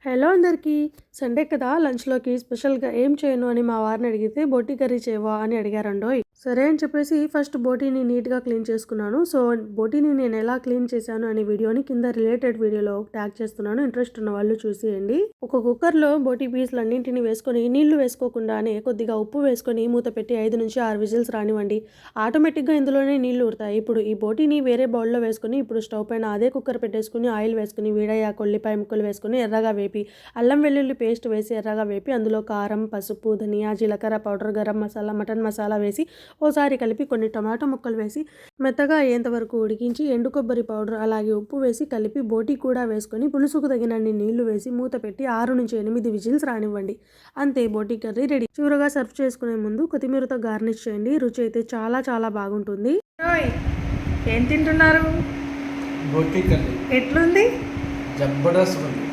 Hello అందరికీ. Sunday కదా, లంచ్లోకి స్పెషల్గా ఏం చేయను అని మా వారిని అడిగితే బోటీ కర్రీ చేయవా అని అడిగారండోయ్. సరే అని చెప్పేసి ఫస్ట్ బోటీని నీట్గా క్లీన్ చేసుకున్నాను. సో బోటీని నేను ఎలా క్లీన్ చేశాను అనే వీడియోని కింద రిలేటెడ్ వీడియోలో ట్యాగ్ చేస్తున్నాను. ఇంట్రెస్ట్ ఉన్న వాళ్ళు చూసేయండి. ఒక కుక్కర్లో బోటీ పీసులు అన్నింటిని వేసుకొని నీళ్లు వేసుకోకుండానే కొద్దిగా ఉప్పు వేసుకొని మూత పెట్టి 5 నుంచి 6 విజిల్స్ రానివ్వండి. ఆటోమేటిక్గా ఇందులోనే నీళ్లు ఉడతాయి. ఇప్పుడు ఈ బోటీని వేరే బౌల్లో వేసుకొని ఇప్పుడు స్టవ్ పైన అదే కుక్కర్ పెట్టేసుకుని ఆయిల్ వేసుకుని వేడయ్యాక ఉల్లిపాయ ముక్కలు వేసుకొని ఎర్రగా వేపి అల్లం వెల్లుల్లి పేస్ట్ వేసి ఎర్రగా వేపి అందులో కారం, పసుపు, ధనియా, జీలకర్ర పౌడర్, గరం మసాలా, మటన్ మసాలా వేసి ఓసారి కలిపి కొన్ని టమాటో ముక్కలు వేసి మెత్తగా అయ్యేంత వరకు ఉడికించి ఎండు కొబ్బరి పౌడర్ అలాగే ఉప్పు వేసి కలిపి బోటీ కూడా వేసుకొని పులుసుకు తగినన్ని నీళ్లు వేసి మూత పెట్టి 6 నుంచి 8 విజిల్స్ రానివ్వండి. అంతే, బోటీ కర్రీ రెడీ. చివరగా సర్వ్ చేసుకునే ముందు కొత్తిమీరతో గార్నిష్ చేయండి. రుచి అయితే చాలా చాలా బాగుంటుంది. ఏం తింటున్నారు? బోటీ కర్రీ ఎట్లుంది? జబర్దస్త్ ఉంది.